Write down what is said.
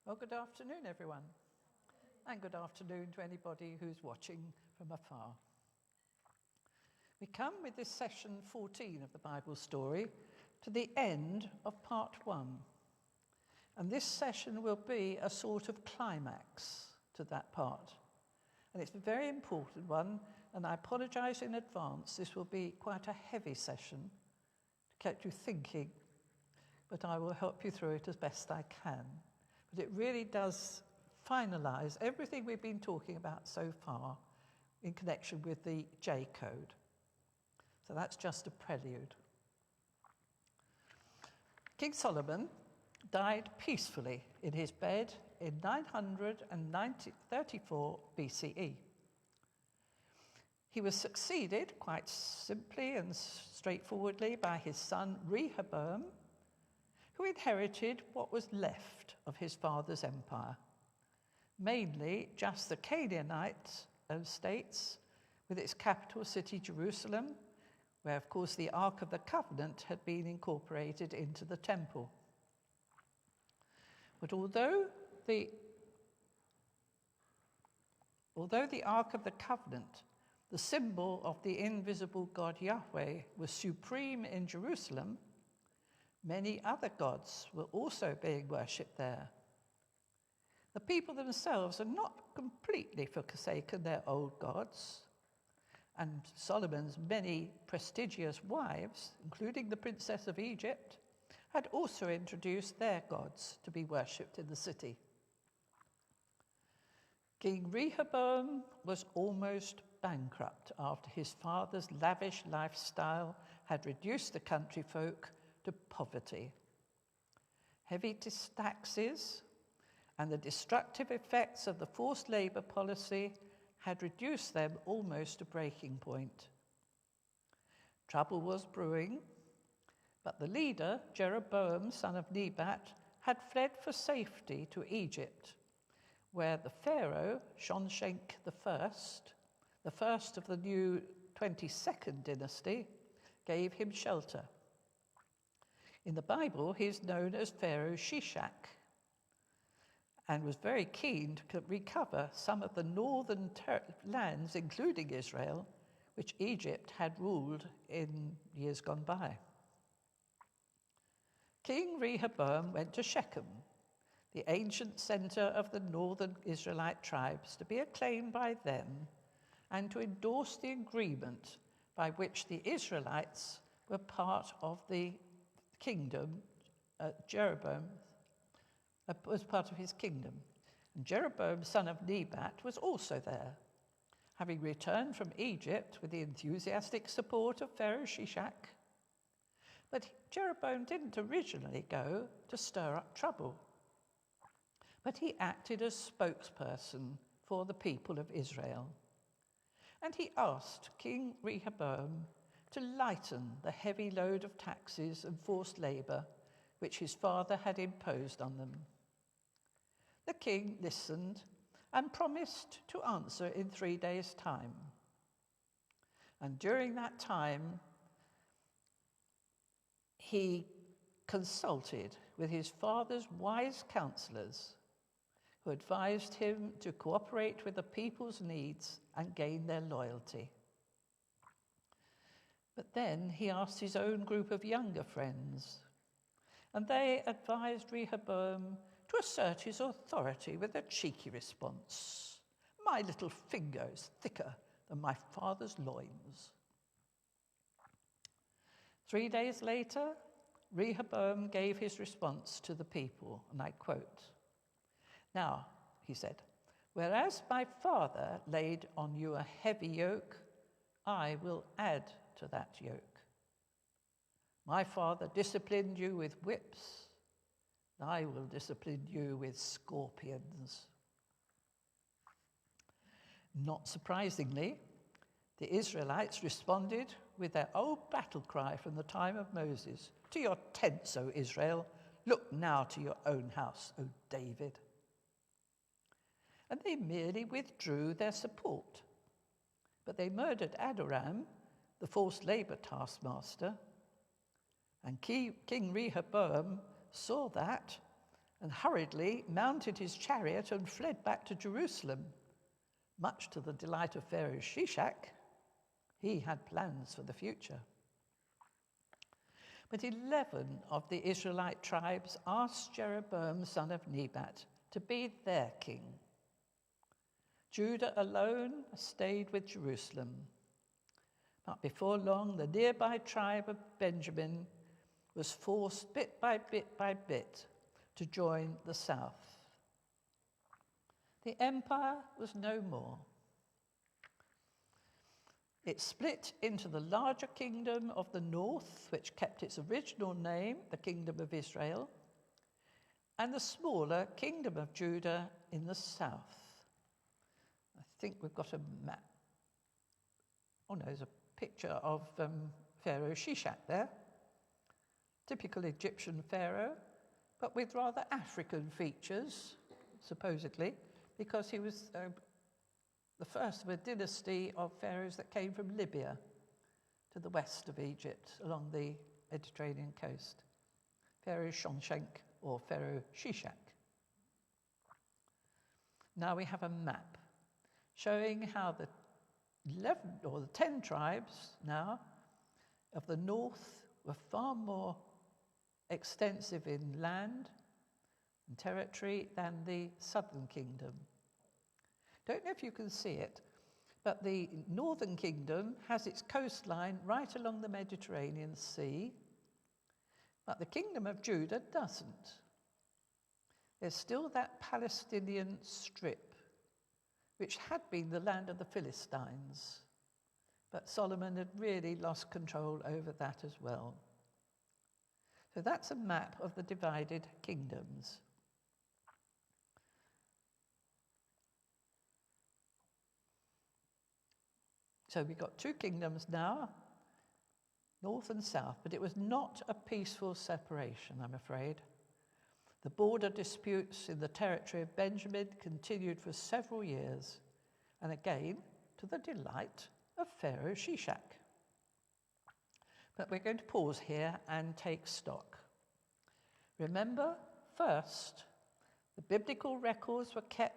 Well, good afternoon, everyone. And good afternoon to anybody who's watching from afar. We come with this session 14 of the Bible story to the end of part 1. And this session will be a sort of climax to that part. And it's a very important one, and I apologise in advance. This will be quite a heavy session to keep you thinking, but I will help you through it as best I can. But it really does finalise everything we've been talking about so far in connection with the J code. So that's just a prelude. King Solomon died peacefully in his bed in 934 BCE. He was succeeded quite simply and straightforwardly by his son Rehoboam, who inherited what was left of his father's empire, mainly just the Canaanite states with its capital city Jerusalem, where of course the Ark of the Covenant had been incorporated into the temple. But although the Ark of the Covenant, the symbol of the invisible God Yahweh, was supreme in Jerusalem, many other gods were also being worshipped there. The people themselves had not completely forsaken their old gods, and Solomon's many prestigious wives, including the Princess of Egypt, had also introduced their gods to be worshipped in the city. King Rehoboam was almost bankrupt after his father's lavish lifestyle had reduced the country folk to poverty. Heavy taxes and the destructive effects of the forced labour policy had reduced them almost to breaking point. Trouble was brewing, but the leader, Jeroboam, son of Nebat, had fled for safety to Egypt, where the Pharaoh, Shonshenk I, the first of the new 22nd dynasty, gave him shelter. In the Bible, he's known as Pharaoh Shishak, and was very keen to recover some of the northern lands, including Israel, which Egypt had ruled in years gone by. King Rehoboam went to Shechem, the ancient centre of the northern Israelite tribes, to be acclaimed by them and to endorse the agreement by which the Israelites were part of the kingdom. Jeroboam was part of his kingdom. And Jeroboam, son of Nebat, was also there, having returned from Egypt with the enthusiastic support of Pharaoh Shishak. But Jeroboam didn't originally go to stir up trouble, but he acted as spokesperson for the people of Israel. And he asked King Rehoboam to lighten the heavy load of taxes and forced labour which his father had imposed on them. The king listened and promised to answer in 3 days' time. And during that time, he consulted with his father's wise counsellors, who advised him to cooperate with the people's needs and gain their loyalty. But then he asked his own group of younger friends, and they advised Rehoboam to assert his authority with a cheeky response. "My little finger is thicker than my father's loins." 3 days later, Rehoboam gave his response to the people, and I quote, "Now," he said, "whereas my father laid on you a heavy yoke, I will add to that yoke. My father disciplined you with whips, I will discipline you with scorpions." Not surprisingly, the Israelites responded with their old battle cry from the time of Moses, "To your tents, O Israel, look now to your own house, O David." And they merely withdrew their support, but they murdered Adoram, the forced labour taskmaster, and King Rehoboam saw that and hurriedly mounted his chariot and fled back to Jerusalem, much to the delight of Pharaoh Shishak. He had plans for the future. But 11 of the Israelite tribes asked Jeroboam, son of Nebat, to be their king. Judah alone stayed with Jerusalem. But before long, the nearby tribe of Benjamin was forced bit by bit to join the south. The empire was no more. It split into the larger kingdom of the north, which kept its original name, the Kingdom of Israel, and the smaller Kingdom of Judah in the south. I think we've got a map. Oh no, there's a picture of Pharaoh Shishak there. Typical Egyptian pharaoh, but with rather African features, supposedly, because he was the first of a dynasty of pharaohs that came from Libya to the west of Egypt along the Mediterranean coast. Pharaoh Shonshenk or Pharaoh Shishak. Now we have a map showing how the 11 or the 10 tribes now of the north were far more extensive in land and territory than the southern kingdom. Don't know if you can see it, but the northern kingdom has its coastline right along the Mediterranean Sea, but the kingdom of Judah doesn't. There's still that Palestinian strip, which had been the land of the Philistines, but Solomon had really lost control over that as well. So that's a map of the divided kingdoms. So we've got two kingdoms now, north and south, but it was not a peaceful separation, I'm afraid. The border disputes in the territory of Benjamin continued for several years, and again to the delight of Pharaoh Shishak. But we're going to pause here and take stock. Remember, first, the biblical records were kept